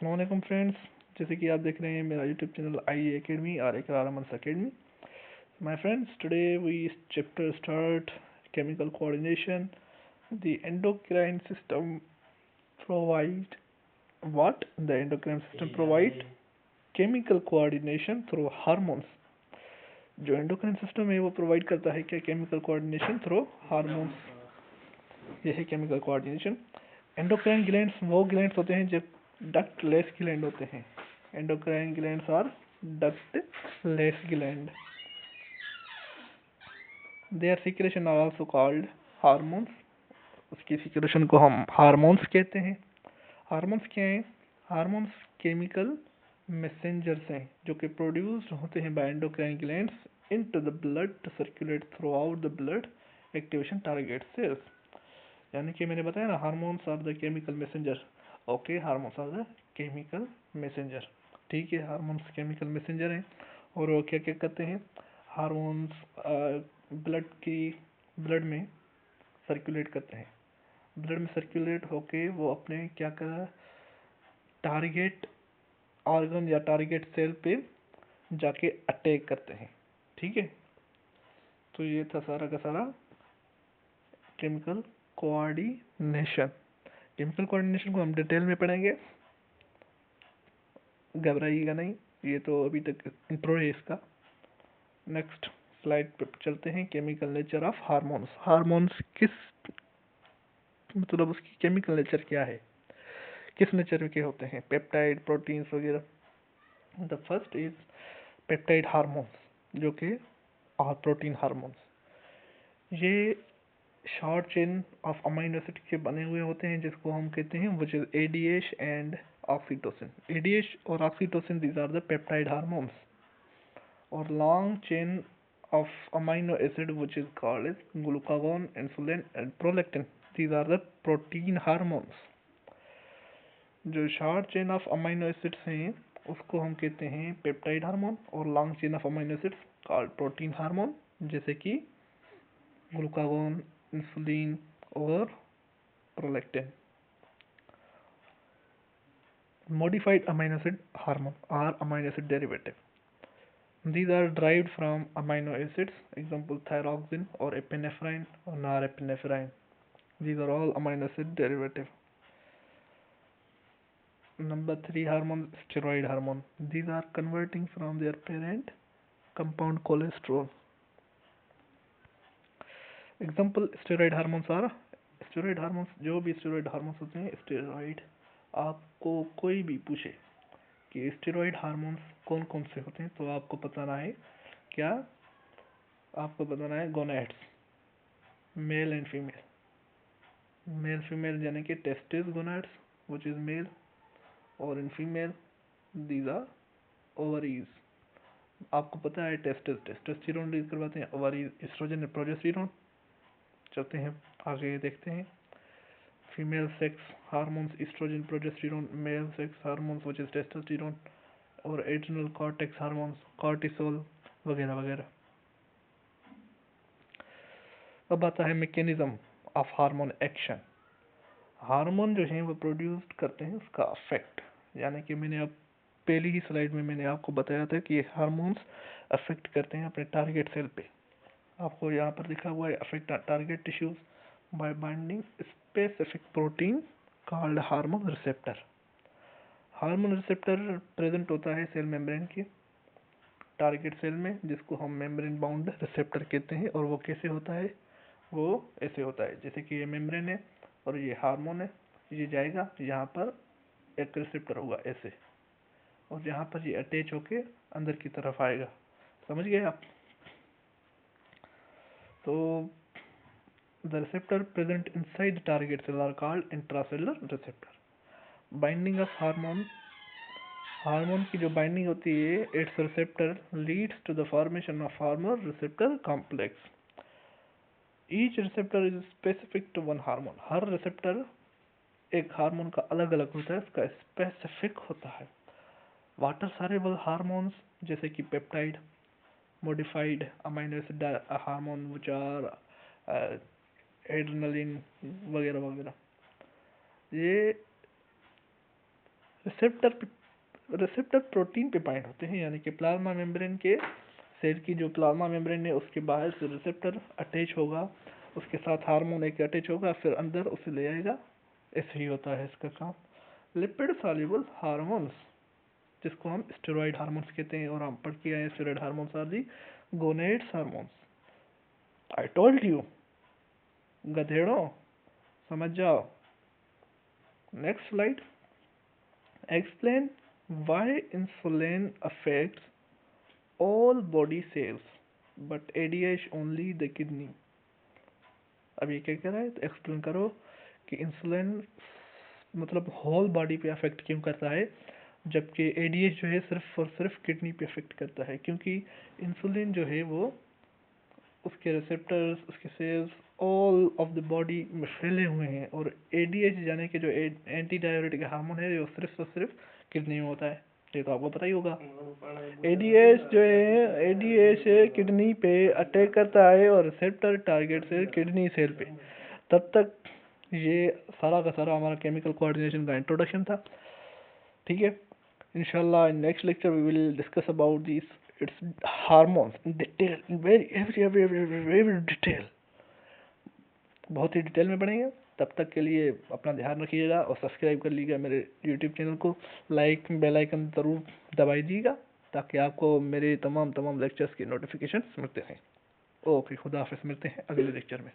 अस्सलाम वालेकुम फ्रेंड्स, जैसे कि आप देख रहे हैं मेरा YouTube channel I academy R A करारमंस academy. My friends, today we chapter start chemical coordination. The endocrine system provide what? The endocrine system provide chemical coordination through hormones. जो एंडोक्राइन सिस्टम है वो प्रोवाइड करता है क्या? Chemical coordination through hormones. ये है chemical coordination. Endocrine glands वो glands होते हैं जो डक्टलेस ग्लैंड होते हैं। Endocrine glands are ductless gland. Their secretion are also called hormones. उसकी सिक्रेशन को हम हार्मोन्स कहते हैं। हार्मोन्स क्या हैं? हार्मोन्स केमिकल मैसेंजर्स हैं जो कि प्रोड्यूस्ड होते हैं by endocrine glands into the blood to circulate throughout the blood activation target cells. यानी कि मैंने बताया ना, hormones are the chemical messenger. Okay, hormones are the chemical messenger. ठीक है, हार्मोन्स केमिकल मैसेंजर हैं और वो क्या क्या करते हैं? हार्मोन्स ब्लड में सर्कुलेट करते हैं। ब्लड में सर्कुलेट होके वो अपने क्या कर टारगेट ऑर्गन या टारगेट सेल पे जाके अटैक करते हैं। ठीक है, तो ये था सारा का सारा केमिकल कोऑर्डिनेशन। केमिकल कोऑर्डिनेशन को हम डिटेल में पढ़ेंगे, घबराइएगा नहीं, ये तो अभी तक इंट्रो है इसका। नेक्स्ट स्लाइड पे चलते हैं। Chemical nature of hormones. Hormones मतलब उसकी केमिकल नेचर क्या है, किस नेचर के होते हैं? पेप्टाइड, प्रोटीन्स वगैरह। The first is peptide hormones, जो कि और प्रोटीन हार्मोन्स। ये short chain of amino acid के बने हुए होते हैं जिसको हम कहते हैं which is ADH and oxytocin. ADH और oxytocin, these are the peptide hormones. और long chain of amino acid which is called as glucagon, insulin and prolactin. These are the protein hormones. जो short chain of amino acids हैं उसको हम कहते हैं peptide hormone, और long chain of amino acids called protein hormone, जैसे कि glucagon, insulin और prolactin. Modified amino acid hormone are amino acid derivative. These are derived from amino acids, example thyroxine or epinephrine or norepinephrine. These are all amino acid derivative. Number 3 hormone, steroid hormone. These are converting from their parent compound cholesterol. Example steroid hormones are, steroid hormones, जो भी steroid hormones होते हैं steroid, आपको कोई भी पूछे कि steroid hormones कौन कौन से होते हैं तो आपको बताना है क्या? आपको बताना है gonads, male and female. Male female यानी कि testis gonads which is male, और in female these are ovaries. आपको पता है टेस्टोस्टेरोन रिलीज करवाते हैं, ओवरीज एस्ट्रोजन और प्रोजेस्टेरोन। चलते हैं आगे, देखते हैं female sex hormones estrogen progesterone, male sex hormones which is testosterone और एड्रिनल कॉर्टेक्स हार्मोन्स कॉर्टिसोल वगैरह वगैरह। अब आता है mechanism of hormone action. Hormone जो है वो प्रोड्यूस करते हैं उसका अफेक्ट, यानी कि मैंने अब पहली ही स्लाइड में मैंने आपको बताया था कि ये हार्मोन्स अफेक्ट करते हैं अपने टारगेट सेल पे। आपको यहाँ पर लिखा हुआ है affect target tissues bye binding specific protein called hormone receptor. Hormone receptor present होता है सेल मेम्ब्रेन की टारगेट सेल में, जिसको हम मेम्ब्रेन बाउंड रिसेप्टर कहते हैं। और वो कैसे होता है? वो ऐसे होता है जैसे कि ये मेम्ब्रेन है और ये हार्मोन है, ये जाएगा यहाँ पर एक रिसेप्टर होगा ऐसे, और यहाँ पर ये अटैच होके अंदर की तरफ आएगा। समझ गए आप? तो the receptor present inside the target cell are called intracellular receptor. Binding of hormone, hormone की जो बाइंडिंग होती है its receptor leads to the formation of hormone receptor complex. Each receptor is specific to one hormone. हर receptor एक hormone का अलग अलग होता है, उसका स्पेसिफिक होता है। वाटर सॉल्युबल हार्मोन्स जैसे कि peptide, modified amino acid hormone which are adrenaline वगैरह वगैरह, ये रिसेप्टर प्रोटीन पे बाइंड होते हैं, यानी कि प्लाज्मा मेम्ब्रेन के सेल की जो प्लाज्मा मेम्ब्रेन है उसके बाहर से रिसेप्टर अटैच होगा, उसके साथ हार्मोन एक अटैच होगा, फिर अंदर उसे ले आएगा। ऐसे ही होता है इसका काम। लिपिड सॉल्युबल हार्मोन्स, जिसको हम स्टेरॉइड हार्मोन्स कहते हैं, और हम पढ़ के आए हैं steroid hormones are the gonads hormones. I told you, गधेड़ों, समझ जाओ। Next slide. Explain why insulin affects all body cells but ADH only the kidney। अब ये क्या कह रहा है, तो एक्सप्लेन करो कि इंसुलिन मतलब होल बॉडी पे अफेक्ट क्यों करता है, जबकि एडीएच जो है सिर्फ और सिर्फ किडनी पे अफेक्ट करता है। क्योंकि इंसुलिन जो है वो उसके रिसेप्टर्स, उसके cells all of the body में फैले हुए हैं, और एडीएच यानी कि जो एंटी डायबिटिक हार्मोन है वो सिर्फ और सिर्फ किडनी में होता है। ये तो आपको पता ही होगा। एडीएच जो है, एडीएच किडनी पे अटैक करता है और रिसेप्टर टारगेट से किडनी सेल पे। तब तक ये सारा का सारा हमारा केमिकल कोऑर्डिनेशन का इंट्रोडक्शन था। ठीक है, इंशाल्लाह in next lecture we will discuss about this its hormones in detail, in very detail, बहुत ही डिटेल में पढ़ेंगे। तब तक के लिए अपना ध्यान रखिएगा और सब्सक्राइब कर लीजिएगा मेरे यूट्यूब चैनल को, लाइक बेल आइकन ज़रूर दबाई दीजिएगा ताकि आपको मेरे तमाम लेक्चर्स की नोटिफिकेशन मिलते रहें। ओके, खुदा हाफिज़, मिलते हैं अगले लेक्चर में।